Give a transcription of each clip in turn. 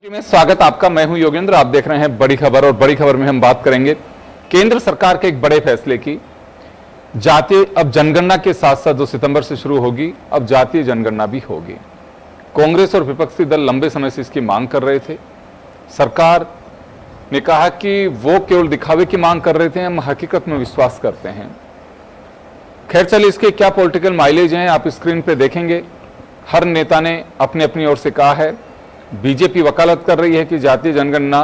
में स्वागत आपका। मैं हूं योगेंद्र, आप देख रहे हैं बड़ी खबर। और बड़ी खबर में हम बात करेंगे केंद्र सरकार के एक बड़े फैसले की। जातीय अब जनगणना के साथ साथ 2 सितंबर से शुरू होगी, अब जातीय जनगणना भी होगी। कांग्रेस और विपक्षी दल लंबे समय से इसकी मांग कर रहे थे। सरकार ने कहा कि वो केवल दिखावे की मांग कर रहे थे, हम हकीकत में विश्वास करते हैं। खैर चलिए, इसके क्या पॉलिटिकल माइलेज हैं आप स्क्रीन पे देखेंगे। हर नेता ने अपनी अपनी ओर से कहा है। बीजेपी वकालत कर रही है कि जातीय जनगणना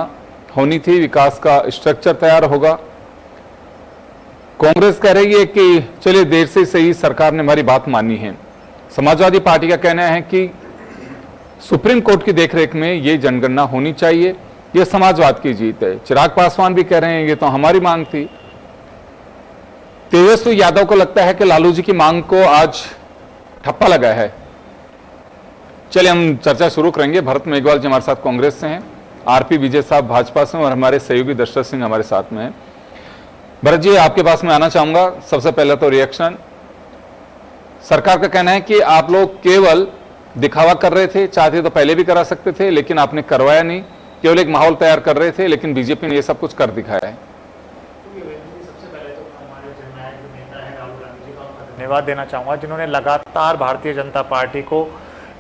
होनी थी, विकास का स्ट्रक्चर तैयार होगा। कांग्रेस कह रही है कि चलिए देर से सही, सरकार ने हमारी बात मानी है। समाजवादी पार्टी का कहना है कि सुप्रीम कोर्ट की देखरेख में ये जनगणना होनी चाहिए, यह समाजवाद की जीत है। चिराग पासवान भी कह रहे हैं ये तो हमारी मांग थी। तेजस्वी यादव को लगता है कि लालू जी की मांग को आज ठप्पा लगा है। चलिए हम चर्चा शुरू करेंगे। भरत मेघवाल जी हमारे साथ कांग्रेस से हैं, आरपी विजय साहब भाजपा से, और हमारे सहयोगी दशरथ सिंह हमारे साथ में हैं। भरत जी, आपके पास मैं आना चाहूंगा। सबसे पहले तो रिएक्शन। सरकार का कहना है कि आप लोग केवल दिखावा कर रहे थे, चाहते तो पहले भी करा सकते थे, लेकिन आपने करवाया नहीं, केवल एक माहौल तैयार कर रहे थे, लेकिन बीजेपी ने यह सब कुछ कर दिखाया है। धन्यवाद देना चाहूँगा जिन्होंने लगातार भारतीय जनता पार्टी को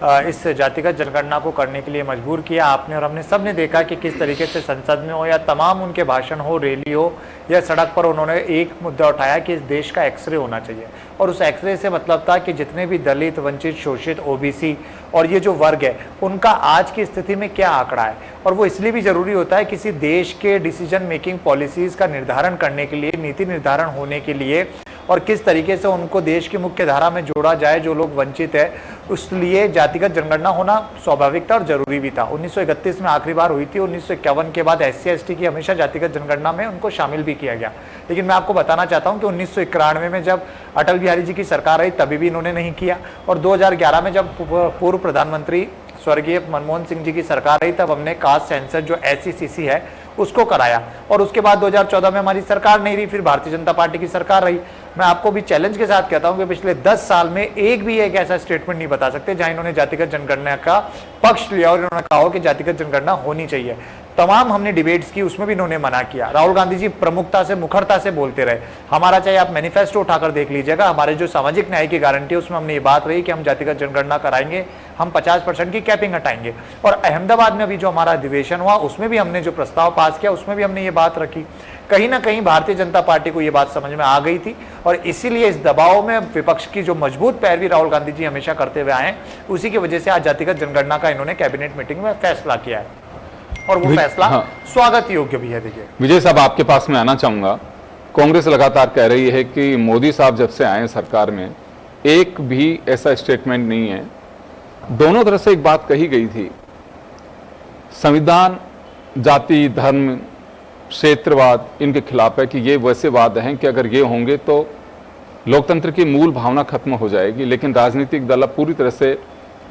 इस जातिगत जनगणना को करने के लिए मजबूर किया। आपने और हमने सब ने देखा कि किस तरीके से संसद में हो या तमाम उनके भाषण हो, रैली हो या सड़क पर, उन्होंने एक मुद्दा उठाया कि इस देश का एक्सरे होना चाहिए। और उस एक्सरे से मतलब था कि जितने भी दलित, वंचित, शोषित, ओबीसी और ये जो वर्ग है, उनका आज की स्थिति में क्या आंकड़ा है। और वो इसलिए भी जरूरी होता है किसी देश के डिसीजन मेकिंग पॉलिसीज का निर्धारण करने के लिए, नीति निर्धारण होने के लिए, और किस तरीके से उनको देश की मुख्य धारा में जोड़ा जाए जो लोग वंचित है। उसलिए जातिगत जनगणना होना स्वाभाविक था और जरूरी भी था। 1931 में आखिरी बार हुई थी। 1951 के बाद SC/ST की हमेशा जातिगत जनगणना में उनको शामिल भी किया गया। लेकिन मैं आपको बताना चाहता हूं कि 1991 में जब अटल बिहारी जी की सरकार आई तभी भी इन्होंने नहीं किया, और 2011 में जब पूर्व प्रधानमंत्री स्वर्गीय मनमोहन सिंह जी की सरकार आई तब हमने कास्ट सेंसस जो SCCC है उसको कराया। और उसके बाद 2014 में हमारी सरकार नहीं रही, फिर भारतीय जनता पार्टी की सरकार रही। मैं आपको भी चैलेंज के साथ कहता हूं कि पिछले 10 साल में एक ऐसा स्टेटमेंट नहीं बता सकते जहां इन्होंने जातिगत जनगणना का पक्ष लिया और इन्होंने कहा कि जातिगत जनगणना होनी चाहिए। तमाम हमने डिबेट्स की, उसमें भी इन्होंने मना किया। राहुल गांधी जी प्रमुखता से, मुखरता से बोलते रहे। हमारा चाहे आप मैनिफेस्टो उठाकर देख लीजिएगा, हमारे जो सामाजिक न्याय की गारंटी है उसमें हमने ये बात रही कि हम जातिगत जनगणना कराएंगे, हम 50% की कैपिंग हटाएंगे। और अहमदाबाद में अभी जो हमारा अधिवेशन हुआ उसमें भी हमने जो प्रस्ताव पास किया उसमें भी हमने ये बात रखी। कहीं ना कहीं भारतीय जनता पार्टी को ये बात समझ में आ गई थी, और इसीलिए इस दबाव में विपक्ष की जो मजबूत पैरवी राहुल गांधी जी हमेशा करते हुए आए, उसी की वजह से आज जातिगत जनगणना का इन्होंने कैबिनेट मीटिंग में फैसला किया है, और वो फैसला स्वागत योग्य भी है। देखिए विजय साहब, आपके पास मैं आना चाहूंगा। कांग्रेस लगातार कह रही है कि मोदी साहब जब से आए सरकार में एक भी ऐसा स्टेटमेंट नहीं है। दोनों तरफ से एक बात कही गई थी, संविधान जाति, धर्म, क्षेत्रवाद इनके खिलाफ है, कि ये वैसे वाद हैं कि अगर ये होंगे तो लोकतंत्र की मूल भावना खत्म हो जाएगी। लेकिन राजनीतिक दल अब पूरी तरह से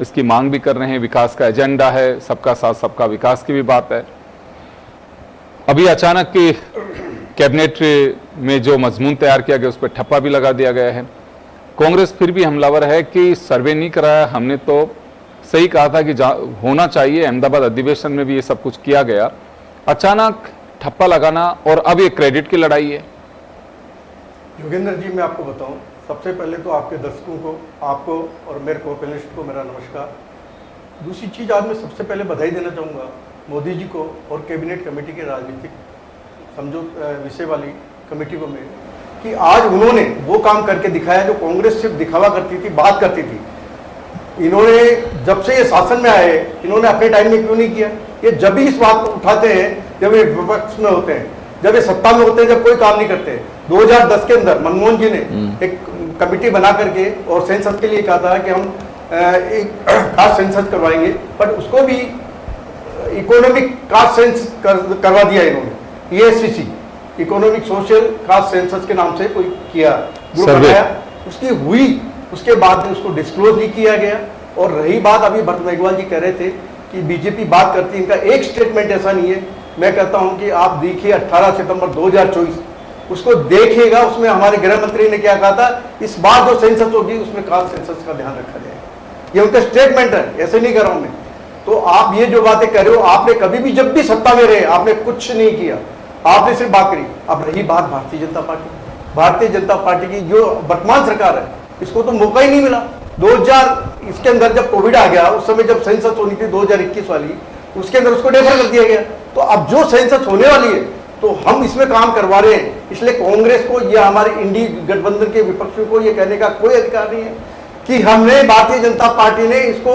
इसकी मांग भी कर रहे हैं। विकास का एजेंडा है, सबका साथ सबका विकास की भी बात है। अभी अचानक कि कैबिनेट में जो मजमून तैयार किया गया उस पर ठप्पा भी लगा दिया गया है। कांग्रेस फिर भी हमलावर है कि सर्वे नहीं कराया, हमने तो सही कहा था कि होना चाहिए। अहमदाबाद अधिवेशन में भी ये सब कुछ किया गया, अचानक ठप्पा लगाना, और अब ये क्रेडिट की लड़ाई है। योगेंद्र जी, मैं आपको बताऊं, सबसे पहले तो आपके दर्शकों को, आपको और मेरे को-पैनलिस्ट को मेरा नमस्कार। दूसरी चीज़, आज मैं सबसे पहले बधाई देना चाहूँगा मोदी जी को और कैबिनेट कमेटी के राजनीतिक विषय वाली कमेटी को मैं, कि आज उन्होंने वो काम करके दिखाया जो कांग्रेस सिर्फ दिखावा करती थी, बात करती थी। इन्होंने जब से ये शासन में आए, इन्होंने अपने टाइम में क्यों नहीं किया? ये जब भी इस बात को उठाते हैं जब ये विपक्ष में होते हैं। जब ये सत्ता में होते हैं, जब कोई काम नहीं करते। 2010 के अंदर मनमोहन जी ने एक कमेटी बना करके और सेंसस के लिए कहा था कि हम एक कास्ट सेंसस करवाएंगे, पर उसको भी इकोनॉमिक कास्ट सेंस करवा दिया इन्होंने। ESCC, economic social caste census के नाम से कोई किया, ग्रुप बनाया, उसकी हुई, उसके बाद उसको डिस्क्लोज नहीं किया गया। और रही बात, अभी भरत मेघवाल जी कह रहे थे कि बीजेपी बात करती है, इनका एक स्टेटमेंट ऐसा नहीं है। मैं कहता हूं कि आप देखिए 18 सितंबर 2024 उसको देखिएगा, उसमें हमारे गृह मंत्री ने क्या कहा था, इस बार जो सेंसस होगी उसमें कास्ट सेंसस का ध्यान रखा जाएगा। ये उनका स्टेटमेंट है, ऐसे नहीं कर रहा हूं मैं। तो आप ये जो बातें कर रहे हो, आपने कभी भी जब भी सत्ता में रहे आपने कुछ नहीं किया, आपने सिर्फ बात करी। अब रही बात भारतीय जनता पार्टी की जो वर्तमान सरकार है, इसको तो मौका ही नहीं मिला। 2000 इसके अंदर जब कोविड आ गया, उस समय जब सेंसस होनी थी 2021 वाली, उसके अंदर उसको डेफर कर दिया गया। तो अब जो सेंसस होने वाली है तो हम इसमें काम करवा रहे हैं। इसलिए कांग्रेस को या हमारे इंडी गठबंधन के विपक्षियों को यह कहने का कोई अधिकार नहीं है कि हमने, भारतीय जनता पार्टी ने इसको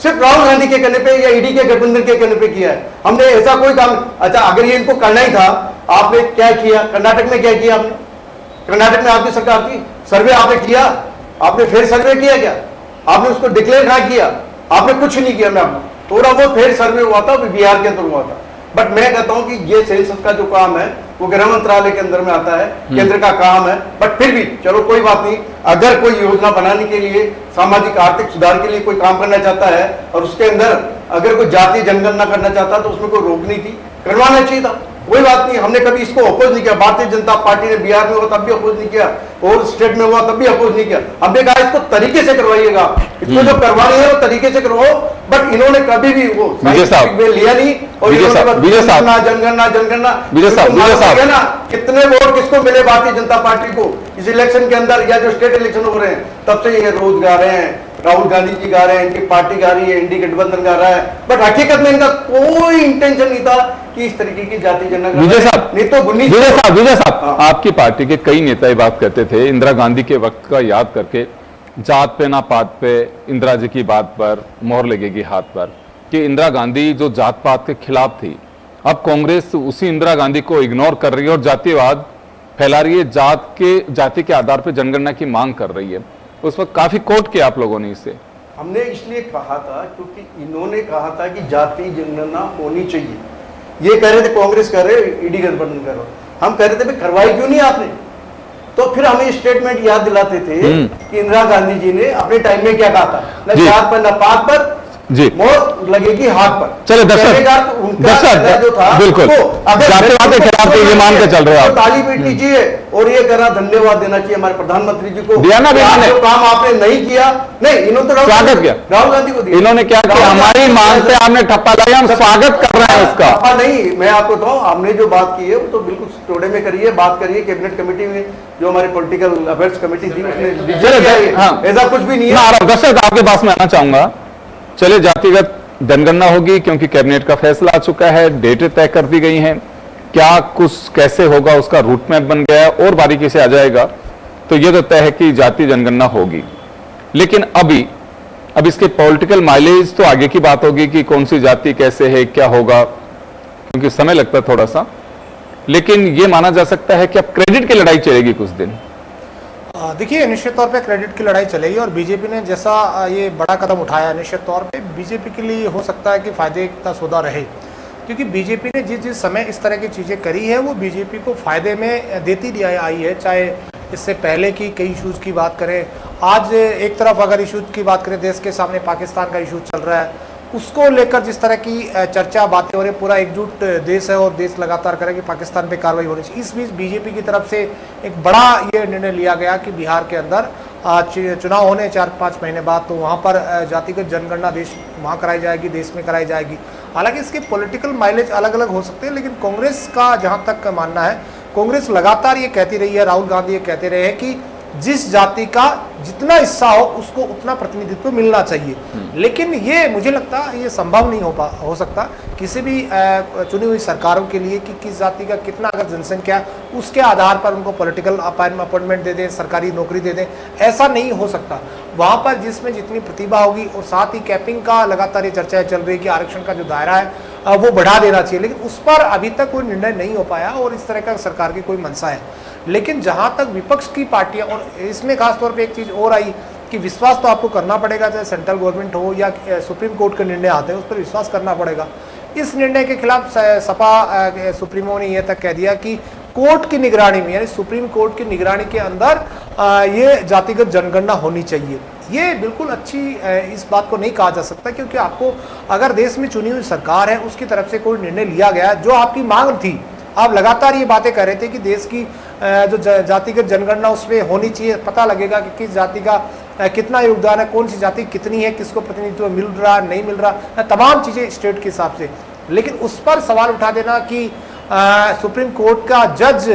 सिर्फ राहुल गांधी के कहने पे या ईडी के गठबंधन के कहने पे किया है। हमने ऐसा कोई काम, अच्छा अगर ये इनको करना ही था, आपने क्या किया? कर्नाटक में क्या किया आपने? कर्नाटक में आपकी सरकार थी, सर्वे आपने किया? आपने फिर सर्वे किया क्या? आपने उसको डिक्लेयर कहाँ किया? आपने कुछ नहीं किया। मैं आपको थोड़ा बहुत फिर सर्वे हुआ था, बिहार के अंदर हुआ था। बट मैं कहता हूं कि ये सेंसस का जो काम है वो गृह मंत्रालय के अंदर में आता है, केंद्र का काम है। बट फिर भी चलो कोई बात नहीं, अगर कोई योजना बनाने के लिए, सामाजिक आर्थिक सुधार के लिए कोई काम करना चाहता है और उसके अंदर अगर कोई जातीय जनगणना करना चाहता तो उसमें कोई रोक नहीं थी, करवाना चाहिए था, कोई बात नहीं। हमने कभी इसको अपोज नहीं किया। भारतीय जनता पार्टी ने बिहार में हुआ तब भी अपोज नहीं किया, और स्टेट में हुआ तब भी अपोज नहीं किया। हमने कहा इसको तरीके से करवाइएगा, इसको जो करवानी है वो तरीके से करवाओ। बट इन्होंने कभी भी वो लिया नहीं। और जनगणना ना, कितने वोट किसको मिले भारतीय जनता पार्टी को इस इलेक्शन के अंदर, या जो स्टेट इलेक्शन हो रहे हैं तब से ये रोज गा रहे हैं, राहुल गांधी जी गा रहे हैं, इनकी पार्टी गा रही है, इंडी गठबंधन गा रहा है। बट हकीकत में इनका कोई इंटेंशन नहीं था कि इस तरीके की जाति जनगणना। विजय साहब, नहीं तो विजय साहब, आपकी पार्टी के कई नेता ये बात कहते थे, इंदिरा गांधी के वक्त का याद करके, जात पे ना पात पे, इंदिरा जी की बात पर मोहर लगेगी हाथ पर, कि इंदिरा गांधी जो जात पात के खिलाफ थी, अब कांग्रेस उसी इंदिरा गांधी को इग्नोर कर रही है और जातिवाद फैला रही है, जाति के आधार पर जनगणना की मांग कर रही है। उस वक्त काफी कोट किया आप लोगों ने इससे। हमने इसलिए कहा था क्योंकि इन्होंने कहा था कि जाति जनगणना होनी चाहिए। ये कह रहे थे, कांग्रेस कह रहे, ईडी गठबंधन कर रहे, हम कह रहे थे भाई करवाई क्यों नहीं आपने? तो फिर हमें स्टेटमेंट याद दिलाते थे कि इंदिरा गांधी जी ने अपने टाइम में क्या कहा था, न जात पर न पात पर जी मोहर लगेगी हाथ पर। चलो दर्शक जो था बिल्कुल जातिवाद के खिलाफ ये मान के चल रहे हैं, ताली पीट लीजिए। और ये कहना धन्यवाद देना चाहिए हमारे प्रधानमंत्री जी को, दिया ना बेटा ने, जो काम आपने नहीं किया। नहीं, इन्होंने तो स्वागत किया, राहुल गांधी को दिया। इन्होंने क्या किया? हमारी मांग से आपने ठप्पा लगाया, हम स्वागत कर रहे हैं उसका। ठप्पा नहीं, मैं आपको बताऊं, हमने जो बात की है वो तो बिल्कुल टोड़े में करिए, बात करिए। कैबिनेट कमेटी में जो हमारी पॉलिटिकल अफेयर्स कमेटी थी उसने ऐसा कुछ भी नहीं है। दर्शक आपके पास में आना चाहूंगा, चले जातिगत जनगणना होगी क्योंकि कैबिनेट का फैसला आ चुका है, डेटें तय कर दी गई हैं, क्या कुछ कैसे होगा उसका रूट मैप बन गया है और बारीकी से आ जाएगा। तो ये तो तय है कि जातीय जनगणना होगी, लेकिन अब इसके पॉलिटिकल माइलेज तो आगे की बात होगी कि कौन सी जाति कैसे है, क्या होगा, क्योंकि समय लगता है थोड़ा सा। लेकिन यह माना जा सकता है कि अब क्रेडिट की लड़ाई चलेगी कुछ दिन। देखिए, निश्चित तौर पे क्रेडिट की लड़ाई चलेगी और बीजेपी ने जैसा ये बड़ा कदम उठाया, निश्चित तौर पे बीजेपी के लिए हो सकता है कि फायदे का सौदा रहे, क्योंकि बीजेपी ने जिस समय इस तरह की चीज़ें करी है वो बीजेपी को फायदे में देती आई है। चाहे इससे पहले की कई इशूज़ की बात करें, आज एक तरफ अगर इशूज़ की बात करें, देश के सामने पाकिस्तान का इशू चल रहा है, उसको लेकर जिस तरह की चर्चा बातें हो रही, पूरा एकजुट देश है और देश लगातार करे कि पाकिस्तान पे कार्रवाई होनी चाहिए। इस बीच बीजेपी की तरफ से एक बड़ा ये निर्णय लिया गया कि बिहार के अंदर चुनाव होने 4-5 महीने बाद, तो वहाँ पर जातिगत जनगणना वहाँ कराई जाएगी, देश में कराई जाएगी। हालांकि इसके पॉलिटिकल माइलेज अलग अलग हो सकते हैं, लेकिन कांग्रेस का जहाँ तक मानना है, कांग्रेस लगातार ये कहती रही है, राहुल गांधी ये कहते रहे हैं कि जिस जाति का जितना हिस्सा हो उसको उतना प्रतिनिधित्व मिलना चाहिए। लेकिन ये मुझे लगता है ये संभव नहीं हो सकता किसी भी चुनी हुई सरकारों के लिए कि किस जाति का कितना अगर जनसंख्या है उसके आधार पर उनको पॉलिटिकल अपॉइंटमेंट दे दें, सरकारी नौकरी दे दें, ऐसा नहीं हो सकता। वहाँ पर जिसमें जितनी प्रतिभा होगी, और साथ ही कैपिंग का लगातार ये चर्चा चल रही है कि आरक्षण का जो दायरा है वो बढ़ा देना चाहिए, लेकिन उस पर अभी तक कोई निर्णय नहीं हो पाया और इस तरह का सरकार की कोई मंशा है। लेकिन जहां तक विपक्ष की पार्टियां, और इसमें खासतौर पे एक चीज और आई कि विश्वास तो आपको करना पड़ेगा, चाहे सेंट्रल गवर्नमेंट हो या सुप्रीम कोर्ट के निर्णय आते हैं उस पर विश्वास करना पड़ेगा। इस निर्णय के खिलाफ सपा सुप्रीमो ने यह तक कह दिया कि कोर्ट की निगरानी में, यानी सुप्रीम कोर्ट की निगरानी के अंदर ये जातिगत जनगणना होनी चाहिए। ये बिल्कुल अच्छी इस बात को नहीं कहा जा सकता, क्योंकि आपको अगर देश में चुनी हुई सरकार है उसकी तरफ से कोई निर्णय लिया गया जो आपकी मांग थी, आप लगातार ये बातें कर रहे थे कि देश की जो जातिगत जनगणना उसमें होनी चाहिए, पता लगेगा कि किस जाति का कितना योगदान है, कौन सी जाति कितनी है, किसको प्रतिनिधित्व मिल रहा नहीं मिल रहा, तमाम चीज़ें स्टेट के हिसाब से। लेकिन उस पर सवाल उठा देना कि सुप्रीम कोर्ट का जज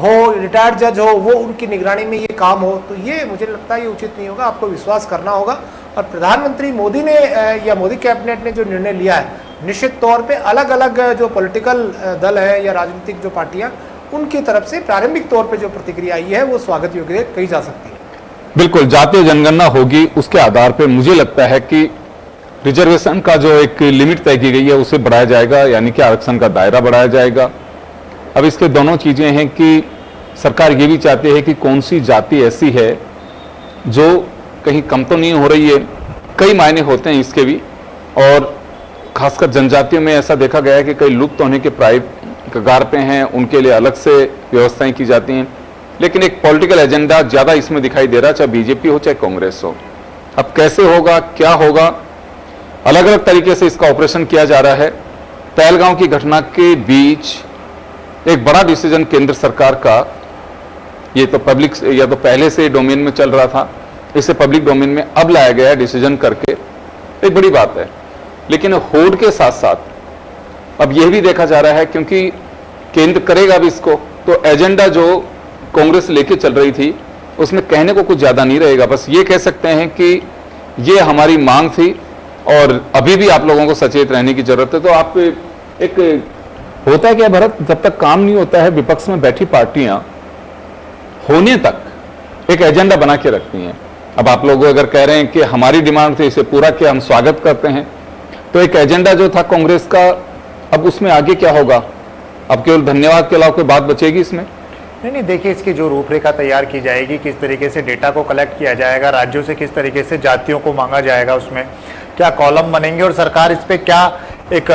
हो, रिटायर्ड जज हो, वो उनकी निगरानी में ये काम हो, तो ये मुझे लगता है ये उचित नहीं होगा। आपको विश्वास करना होगा। और प्रधानमंत्री मोदी ने या मोदी कैबिनेट ने जो निर्णय लिया है, निश्चित तौर पे अलग अलग जो पॉलिटिकल दल है या राजनीतिक जो पार्टियां, उनकी तरफ से प्रारंभिक तौर पे जो प्रतिक्रिया आई है वो स्वागत योग्य कही जा सकती है। बिल्कुल, जातीय जनगणना होगी, उसके आधार पर मुझे लगता है कि रिजर्वेशन का जो एक लिमिट तय की गई है उसे बढ़ाया जाएगा, यानी कि आरक्षण का दायरा बढ़ाया जाएगा। अब इसके दोनों चीजें हैं कि सरकार ये भी चाहती है कि कौन सी जाति ऐसी है जो कहीं कम तो नहीं हो रही है, कई मायने होते हैं इसके भी, और खासकर जनजातियों में ऐसा देखा गया है कि कई लुप्त होने के प्राय कगार पे हैं, उनके लिए अलग से व्यवस्थाएं की जाती हैं। लेकिन एक पॉलिटिकल एजेंडा ज्यादा इसमें दिखाई दे रहा है, चाहे बीजेपी हो चाहे कांग्रेस हो। अब कैसे होगा, क्या होगा, अलग अलग तरीके से इसका ऑपरेशन किया जा रहा है। पहलगांव की घटना के बीच एक बड़ा डिसीजन केंद्र सरकार का, ये तो पब्लिक या तो पहले से डोमेन में चल रहा था, इसे पब्लिक डोमेन में अब लाया गया है डिसीजन करके, एक बड़ी बात है। लेकिन होड़ के साथ साथ अब यह भी देखा जा रहा है, क्योंकि केंद्र करेगा भी इसको, तो एजेंडा जो कांग्रेस लेके चल रही थी उसमें कहने को कुछ ज्यादा नहीं रहेगा। बस ये कह सकते हैं कि ये हमारी मांग थी और अभी भी आप लोगों को सचेत रहने की जरूरत है। तो आप एक होता है क्या भरत, जब तक काम नहीं होता है विपक्ष में बैठी पार्टियां होने तक एक एजेंडा बना के रखती हैं। अब आप लोग अगर कह रहे हैं कि हमारी डिमांड थी, इसे पूरा किया, हम स्वागत करते हैं, तो एक एजेंडा जो था कांग्रेस का, अब उसमें आगे क्या होगा? अब केवल धन्यवाद के अलावा कोई बात बचेगी इसमें? नहीं, देखिए इसकी जो रूपरेखा तैयार की जाएगी, किस तरीके से डेटा को कलेक्ट किया जाएगा, राज्यों से किस तरीके से जातियों को मांगा जाएगा, उसमें क्या कॉलम बनेंगे और सरकार इस पे क्या एक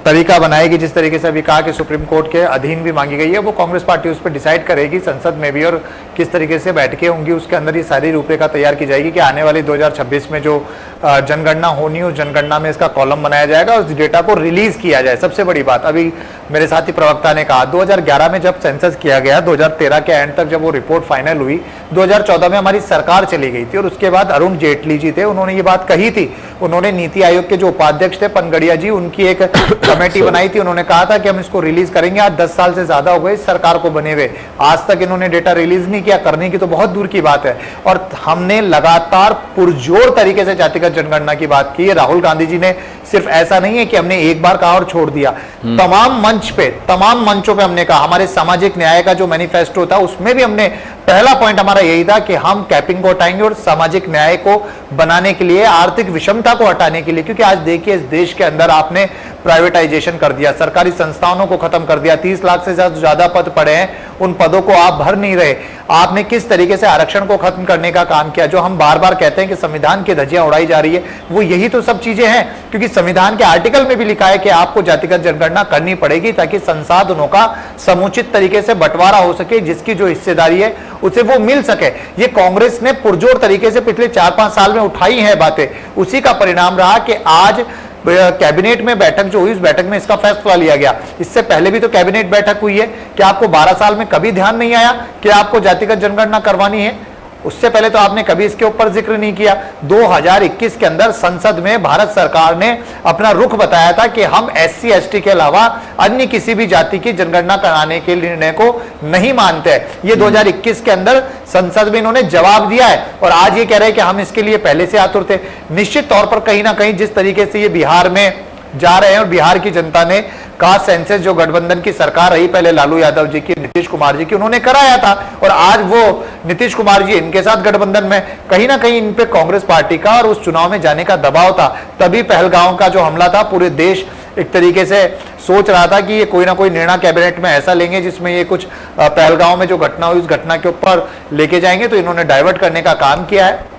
तरीका बनाएगी। जिस तरीके से अभी कहा कि सुप्रीम कोर्ट के अधीन भी मांगी गई है, वो कांग्रेस पार्टी उस पर डिसाइड करेगी संसद में भी, और किस तरीके से बैठकें होंगी उसके अंदर ये सारी रूपरेखा तैयार की जाएगी कि आने वाली 2026 में जो जनगणना होनी है उस जनगणना में इसका कॉलम बनाया जाएगा और उस डेटा को रिलीज किया जाए। सबसे बड़ी बात, अभी मेरे साथी प्रवक्ता ने कहा 2011 में जब सेंसस किया गया, 2013 के एंड तक जब वो रिपोर्ट फाइनल हुई, 2014 में हमारी सरकार चली गई थी और उसके बाद अरुण जेटली जी थे, उन्होंने ये बात कही थी। उन्होंने नीति आयोग के जो उपाध्यक्ष थे पनगड़िया जी, उनकी एक कमेटी बनाई थी, उन्होंने कहा था कि हम इसको रिलीज करेंगे। आज 10 साल से ज्यादा हो गए इस सरकार को बने हुए, आज तक इन्होंने डेटा रिलीज नहीं किया। करने की तो बहुत दूर की बात है। और हमने लगातार पुरजोर तरीके से जातिगत जनगणना की बात की है। राहुल गांधी जी ने सिर्फ ऐसा नहीं है कि हमने एक बार कहा और छोड़ दिया, तमाम मंच पे, तमाम मंचों पे हमने कहा। हमारे सामाजिक न्याय का जो मैनिफेस्टो था उसमें भी हमने, पहला पॉइंट हमारा यही था कि हम कैपिंग को हटाएंगे और सामाजिक न्याय को बनाने के लिए, आर्थिक विषमता को हटाने के लिए। क्योंकि आज देखिए इस देश के अंदर आपने प्राइवेटाइजेशन कर दिया, सरकारी संस्थानों को खत्म कर दिया, 30 लाख से ज्यादा पद पड़े हैं, उन पदों को आप भर नहीं रहे। आपने किस तरीके से आरक्षण को खत्म करने का काम किया, जो हम बार बार कहते हैं कि संविधान की धज्जियां उड़ाई जा रही है, वो यही तो सब चीजें हैं। क्योंकि संविधान के आर्टिकल में भी लिखा है कि आपको जातिगत जनगणना करनी पड़ेगी ताकि संसाधनों का समुचित तरीके से बंटवारा हो सके, जिसकी जो हिस्सेदारी है उसे वो मिल सके। ये कांग्रेस ने पुरजोर तरीके से पिछले 4-5 साल में उठाई हैं बातें, उसी का परिणाम रहा कि आज कैबिनेट में बैठक जो हुई, उस बैठक में इसका फैसला लिया गया। इससे पहले भी तो कैबिनेट बैठक हुई है कि आपको 12 साल में कभी ध्यान नहीं आया कि आपको जातिगत जनगणना करवानी है? उससे पहले तो आपने कभी इसके ऊपर जिक्र नहीं किया। 2021 के अंदर संसद में भारत सरकार ने अपना रुख बताया था कि हम SC ST के अलावा अन्य किसी भी जाति की जनगणना कराने के निर्णय को नहीं मानते हैं। ये 2021 के अंदर संसद में इन्होंने जवाब दिया है और आज ये कह रहे हैं कि हम इसके लिए पहले से आतुर थे। निश्चित तौर पर कहीं ना कहीं जिस तरीके से ये बिहार में जा रहे हैं और बिहार की जनता ने कास्ट सेंसस जो गठबंधन की सरकार रही पहले लालू यादव जी की, नीतीश कुमार जी की, उन्होंने कराया था और आज वो नीतीश कुमार जी इनके साथ गठबंधन में, कहीं ना कहीं इन पे कांग्रेस पार्टी का और उस चुनाव में जाने का दबाव था। तभी पहलगांव का जो हमला था, पूरे देश एक तरीके से सोच रहा था कि ये कोई ना कोई निर्णय कैबिनेट में ऐसा लेंगे जिसमें ये कुछ पहलगांव में जो घटना हुई उस घटना के ऊपर लेके जाएंगे, तो इन्होंने डाइवर्ट करने का काम किया है,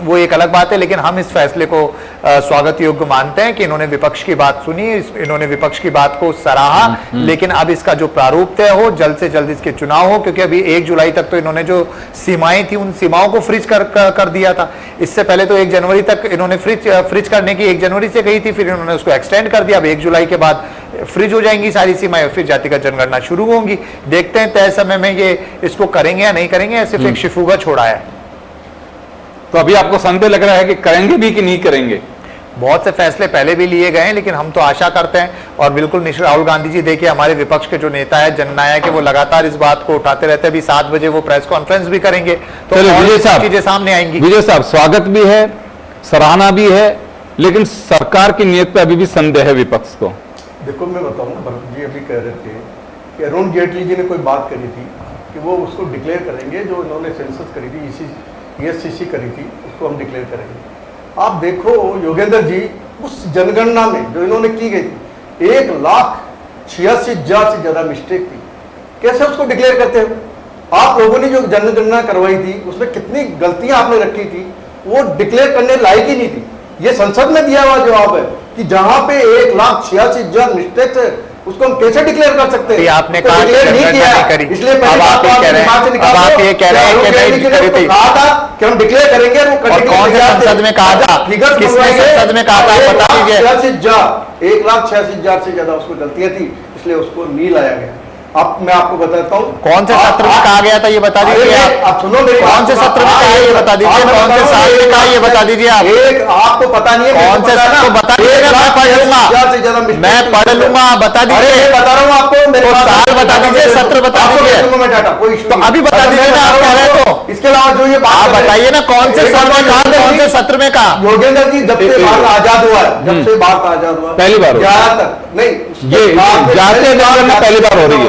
वो एक अलग बात है। लेकिन हम इस फैसले को स्वागत योग्य मानते हैं कि इन्होंने विपक्ष की बात सुनी, इन्होंने विपक्ष की बात को सराहा, लेकिन अब इसका जो प्रारूप तय हो, जल्द से जल्द इसके चुनाव हो, क्योंकि अभी 1 जुलाई तक तो इन्होंने जो सीमाएं थी उन सीमाओं को फ्रीज कर दिया था। इससे पहले तो 1 जनवरी तक इन्होंने फ्रीज करने की 1 जनवरी से कही थी, फिर इन्होंने उसको एक्सटेंड कर दिया। अब 1 जुलाई के बाद फ्रीज हो जाएंगी सारी सीमाएं, फिर जातिगत जनगणना शुरू होंगी। देखते हैं तय समय में ये इसको करेंगे या नहीं करेंगे, सिर्फ एक शिफुगा छोड़ा है। तो अभी आपको संदेह लग रहा है कि करेंगे भी कि नहीं करेंगे? बहुत से फैसले पहले भी लिए गए हैं, लेकिन हम तो आशा करते हैं और बिल्कुल निश्चित राहुल गांधी जी देखिए हमारे विपक्ष के जो नेता है, जननायक है, वो लगातार इस बात को उठाते रहते हैं। अभी 7 बजे वो प्रेस कॉन्फ्रेंस भी करेंगे, तो विजय साहब चीजें सामने आएंगी। विजय साहब, स्वागत भी है, सराहना भी है, लेकिन सरकार की नीयत पे अभी भी संदेह है विपक्ष को। देखो मैं बताऊं, भरत जी अभी कह रहे थे कि अरुण जेटली जी ने कोई बात करी थी कि वो उसको डिक्लेयर करेंगे, जो इन्होंने सेंसस करी थी, ESCC करी थी, उसको हम डिक्लेयर करेंगे। आप देखो योगेंद्र जी, उस जनगणना में जो इन्होंने की गई थी 1,86,000 से ज्यादा मिस्टेक थी, कैसे उसको डिक्लेयर करते हो? आप लोगों ने जो जनगणना करवाई थी उसमें कितनी गलतियां आपने रखी थी, वो डिक्लेयर करने लायक ही नहीं थी। ये संसद में दिया हुआ जवाब है कि जहां पे 1,86,000 मिस्टेक है उसको हम कैसे डिक्लेयर कर सकते हैं? आपने तो कहा डिक्लेयर नहीं किया, इसलिए पहले आप ये कह रहे हैं कि नहीं कहा था कि हम डिक्लेयर करेंगे। और कौन से संसद में कहा था? किसने संसद में कहा था? बता दीजिए। 1,86,000 से ज्यादा उसमें गलतियां थी, इसलिए उसको नहीं लाया गया। अब मैं आपको बताता हूँ कौन से सत्र में कहा गया था, ये बता दीजिए आप। सुनो मेरी, कौन से सत्र में कहा ये बता दीजिए, कौन से साल में कहा ये बता दीजिए आप। एक आपको पता नहीं है, कौन से सत्र बता दीजिए, मैं पढ़ लूंगा, मैं पढ़ लूंगा, बता दीजिए। बता रहा हूँ आपको, मेरे साल बता दीजिए, सत्र बता दीजिए, कोई इशू तो अभी बता दीजिए ना, आप कह रहे हैं तो। इसके अलावा जो ये आप बताइए ना कौन से सत्र में कहा, कौन से सत्र में कहा? योगेंद्र जी, जब से भारत आजाद हुआ है, जब से भारत आजाद हुआ पहली बार हो, यहाँ तक नहीं, ये जातीय जनगणना पहली बार हो रही है।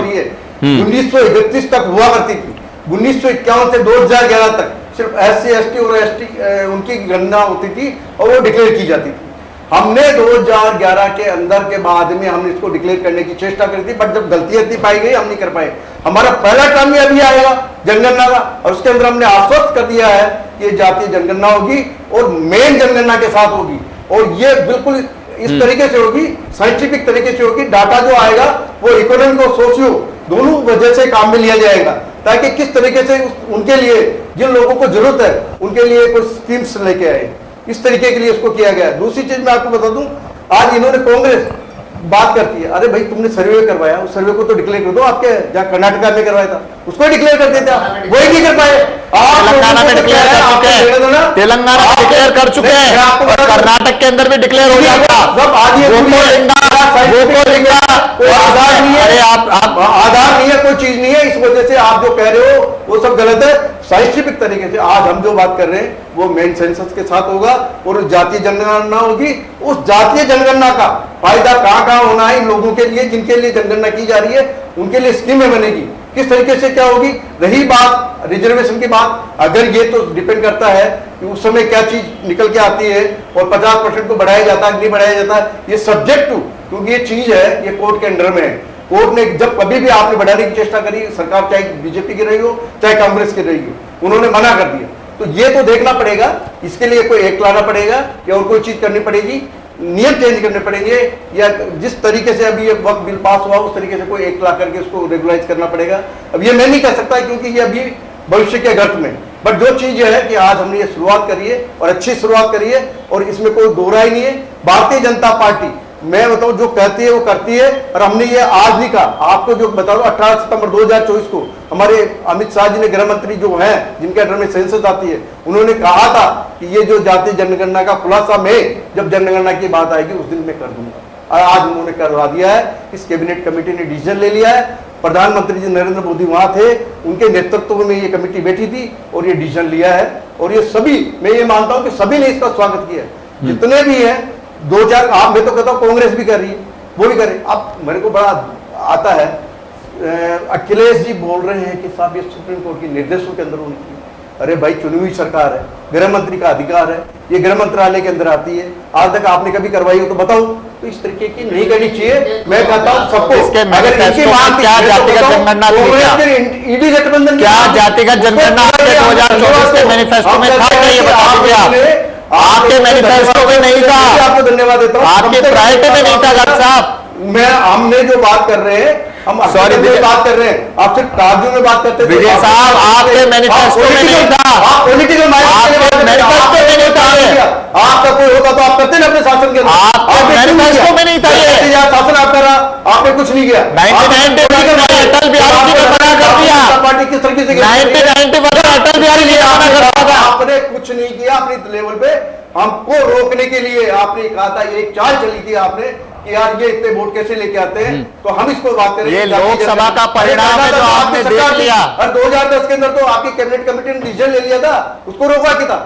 1931 तक हुआ करती थी, 1951 से 2011 तक सिर्फ SC ST और ST उनकी गणना होती थी और वो डिक्लेयर की जाती थी। हमने 2011 के अंदर के बाद में हमने इसको डिक्लेयर करने की चेष्टा करी थी, बट जब गलतियां इतनी पाई गई हम नहीं कर पाए। हमारा पहला टर्म ही अभी आएगा जनगणना का, और उसके अंदर हमने आश्वस्त कर दिया है कि ये जातीय जनगणना होगी और मेन जनगणना के साथ होगी, और ये बिल्कुल इस तरीके से होगी, साइंटिफिक तरीके से होगी। डाटा जो आएगा वो इकोनॉमिक और सोशियो दोनों वजह से काम में लिया जाएगा, ताकि किस तरीके से उनके लिए, जिन लोगों को जरूरत है उनके लिए कोई स्कीम्स लेके आए, इस तरीके के लिए उसको किया गया। दूसरी चीज मैं आपको बता दूं, आज इन्होंने कांग्रेस बात करती है, अरे भाई तुमने सर्वे करवाया, उस सर्वे को तो डिक्लेयर कर दो। आपके जहाँ कर्नाटका में करवाया था उसको डिक्लेयर कर देते, वही नहीं कर पाए। तेलंगाना में डिक्लेयर कर चुके हैं, तेलंगाना में डिक्लेयर कर चुके हैं, और कर्नाटक के अंदर भी डिक्लेयर हो जाएगा। सब आज आधार नहीं है, अरे आप आधार नहीं है, कोई चीज नहीं है, इस वजह से आप जो कह रहे हो वो सब गलत है। साइंटिफिक तरीके से आज हम जो बात कर रहे हैं वो मेन सेंसस के साथ होगा और जातीय जनगणना होगी। उस जातीय जनगणना का फायदा कहाँ कहाँ होना है इन लोगों के लिए, जिनके लिए जनगणना की जा रही है, उनके लिए स्कीमें बनेगी, किस तरीके से क्या होगी। रही बात रिजर्वेशन की बात, अगर ये तो डिपेंड करता है कि उस समय क्या चीज निकल के आती है और 50% को बढ़ाया जाता है नहीं बढ़ाया जाता, ये सब्जेक्ट टू, क्योंकि ये चीज है ये कोर्ट के अंडर में है। कोर्ट ने जब कभी भी आपने बढ़ाने की चेष्टा करी, सरकार चाहे बीजेपी की रही हो चाहे कांग्रेस की रही हो, उन्होंने मना कर दिया। तो ये तो देखना पड़ेगा, इसके लिए कोई एक्ट लाना पड़ेगा या और कोई चीज करनी पड़ेगी, नियम चेंज करने पड़ेंगे, या जिस तरीके से अभी ये वक्त बिल पास हुआ उस तरीके से कोई एक्ट ला करके उसको रेगुलाइज करना पड़ेगा। अब ये मैं नहीं कह सकता क्योंकि ये अभी भविष्य के गर्त में, बट जो चीज है कि आज हमने ये शुरुआत करी है और अच्छी शुरुआत करी है और इसमें कोई दो राय नहीं है। भारतीय जनता पार्टी मैं बताऊं, जो कहती है वो करती है। और हमने ये आज नहीं कहा, आपको जो बता दो 18 सितंबर 2024 को हमारे अमित शाह जी ने, गृह मंत्री जो हैं जिनके अंडर में सेंसस आती है, उन्होंने कहा था कि ये जो जातीय जनगणना का खुलासा मैं जब जनगणना की बात आएगी उस दिन मैं कर दूंगा। और आज उन्होंने करवा दिया है। इस कैबिनेट कमेटी ने डिसीजन ले लिया है। प्रधानमंत्री जी नरेंद्र मोदी वहां थे, उनके नेतृत्व में ये कमेटी बैठी थी और ये डिसीजन लिया है। और ये सभी, मैं ये मानता हूं कि सभी ने इसका स्वागत किया है, जितने भी हैं। 2000 आप, मैं तो कहता हूं कांग्रेस भी कर रही है, वो भी करे। अब मेरे को बड़ा आता है, अखिलेश जी बोल रहे हैं कि साहब ये सुप्रीम कोर्ट के निर्देशों के अंदर उनकी, अरे भाई चुनी हुई सरकार है, गृह मंत्री का अधिकार है, ये गृह मंत्रालय के अंदर आती है। आज तक आपने कभी करवाई हो तो बताओ। तो इस तरीके की नहीं करनी चाहिए। मैं कहता हूं सबको, इसके अगर इनकी मांग क्या जातिगत जनगणना थी, ईडी गठबंधन क्या जातिगत जनगणना आपके 2024 के मैनिफेस्टो में था? ये बता दीजिए आप। आपके मैनिफेस्टो में नहीं था। आपको धन्यवाद देता हूं। आपके प्रायोरिटी में नहीं था डॉक्टर साहब। हमने जो बात कर रहे हैं, हम सॉरी बात कर रहे हैं, आप सिर्फ कागजों में बात करते थे। विजय साहब, आपके मैनिफेस्टो में नहीं था। आप पॉलिटिकल मैनिफेस्टो में नहीं था। आपका कोई होता तो आप करते ना अपने शासन के अंदर। आपके मैनिफेस्टो में नहीं था ये। शासन आप कर रहा, आपने कुछ नहीं किया। 1991 में अटल बिहारी जी ने मना कर दिया। पार्टी किस तरीके से 1991 में अटल बिहारी जी ने मना कर दिया था। आपने कुछ नहीं किया अपनी लेवल पे। हमको रोकने के लिए आपने कहा था, एक चाल चली थी आपने कि यार ये इतने वोट कैसे लेके आते हैं, तो हम इसको बात करें। ये लोकसभा का परिणाम है जो आपने देख लिया। और 2010 के अंदर तो आपकी कैबिनेट कमेटी ने डिसीजन ले लिया था, उसको रोका क्या था?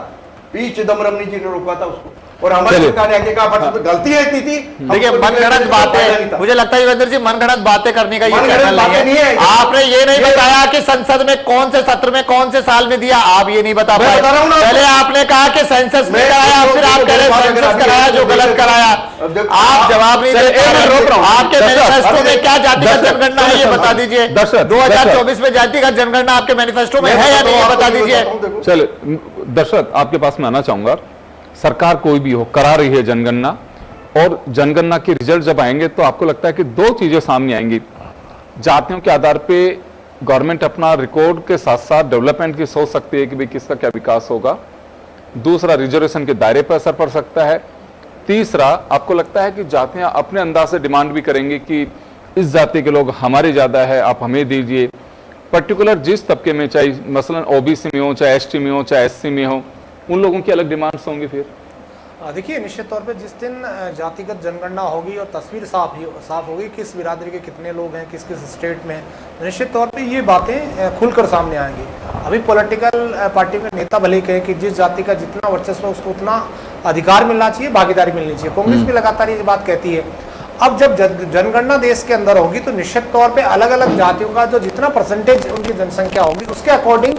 पी चिदम्बरम जी ने रोका था उसको। और हमारी सरकार ने आगे कहा गलती है इतनी थी। देखिए, मनगढ़ंत बातें, मुझे लगता है योगेंद्र जी मनगढ़ंत बातें करने का ये चैनल नहीं है। आपने ये नहीं बताया कि संसद में कौन से सत्र में कौन से साल में दिया, आप ये नहीं बता पाए। पहले आपने कहा कि सेंसस में कराया, फिर आप कह रहे सेंसस कराया जो गलत कराया। आप जवाब नहीं दे रहे। आपके मैनिफेस्टो में क्या जातिगत जनगणना है ये बता दीजिए। 2024 में जातिगत जनगणना आपके मैनिफेस्टो में है या नहीं, ये बता दीजिए। चलिए दर्शक, आपके पास में आना चाहूंगा। सरकार कोई भी हो करा रही है जनगणना, और जनगणना के रिजल्ट जब आएंगे तो आपको लगता है कि दो चीजें सामने आएंगी। जातियों के आधार पे गवर्नमेंट अपना रिकॉर्ड के साथ साथ डेवलपमेंट की सोच सकती है कि भाई किसका क्या विकास होगा। दूसरा, रिजर्वेशन के दायरे पर असर पड़ सकता है। तीसरा, आपको लगता है कि जातियां अपने अंदाज से डिमांड भी करेंगी कि इस जाति के लोग हमारे ज्यादा है, आप हमें दीजिए। पर्टिकुलर जिस तबके में, चाहे मसलन ओबीसी में हो, चाहे एसटी में हो, चाहे एससी में हो, उन लोगों की अलग डिमांड्स होंगी। फिर देखिए, निश्चित तौर पे जिस दिन जातिगत जनगणना होगी और तस्वीर साफ होगी किस बिरादरी के कितने लोग हैं, किस किस स्टेट में, निश्चित तौर पे ये बातें खुलकर सामने आएंगी। अभी पॉलिटिकल पार्टी के नेता भले कहें कि जिस जाति का जितना वर्चस्व उसको उतना अधिकार मिलना चाहिए, भागीदारी मिलनी चाहिए। कांग्रेस भी लगातार ये बात कहती है। अब जब जनगणना देश के अंदर होगी तो निश्चित तौर पे अलग अलग जातियों का जो जितना परसेंटेज उनकी जनसंख्या होगी उसके अकॉर्डिंग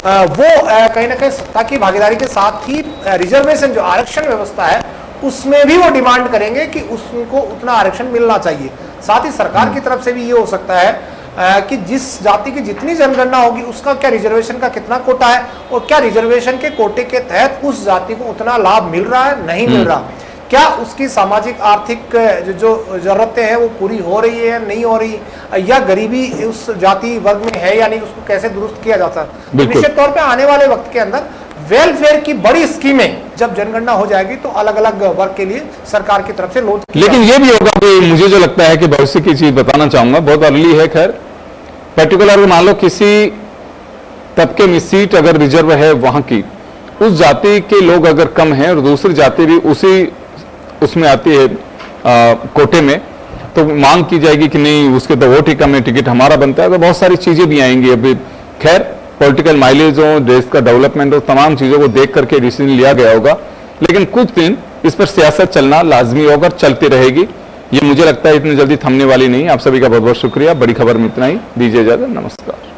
वो कहीं ना कहीं सत्ता की भागीदारी के साथ ही रिजर्वेशन जो आरक्षण व्यवस्था है उसमें भी वो डिमांड करेंगे कि उनको उतना आरक्षण मिलना चाहिए। साथ ही सरकार की तरफ से भी ये हो सकता है कि जिस जाति की जितनी जनगणना होगी उसका क्या रिजर्वेशन का कितना कोटा है और क्या रिजर्वेशन के कोटे के तहत उस जाति को उतना लाभ मिल रहा है, नहीं मिल रहा, क्या उसकी सामाजिक आर्थिक जो जरूरतें हैं वो पूरी हो रही है या नहीं हो रही, या गरीबी उस जाति वर्ग में है या नहीं, उसको कैसे दुरुस्त किया जाता है। निश्चित तौर पे आने वाले वक्त के अंदर वेलफेयर की बड़ी स्कीमें जब जनगणना हो जाएगी तो अलग अलग वर्ग के लिए सरकार की तरफ से लॉन्च। लेकिन ये भी होगा कि मुझे जो लगता है कि भविष्य की चीज बताना चाहूंगा, बहुत अर्ली है। खैर, पर्टिकुलर मान लो किसी तबके में सीट अगर रिजर्व है वहां की, उस जाति के लोग अगर कम हैं और दूसरी जाति भी उसी उसमें आती है कोटे में, तो मांग की जाएगी कि नहीं उसके तो वोट ही कम है, टिकट हमारा बनता है। तो बहुत सारी चीजें भी आएंगी। अभी खैर पॉलिटिकल माइलेज हो, देश का डेवलपमेंट हो, तमाम चीजों को देख करके डिसीजन लिया गया होगा। लेकिन कुछ दिन इस पर सियासत चलना लाजमी होगा, चलती रहेगी। ये मुझे लगता है इतनी जल्दी थमने वाली नहीं। आप सभी का बहुत बहुत शुक्रिया। बड़ी खबर में इतना ही, दीजिए इजाजत, नमस्कार।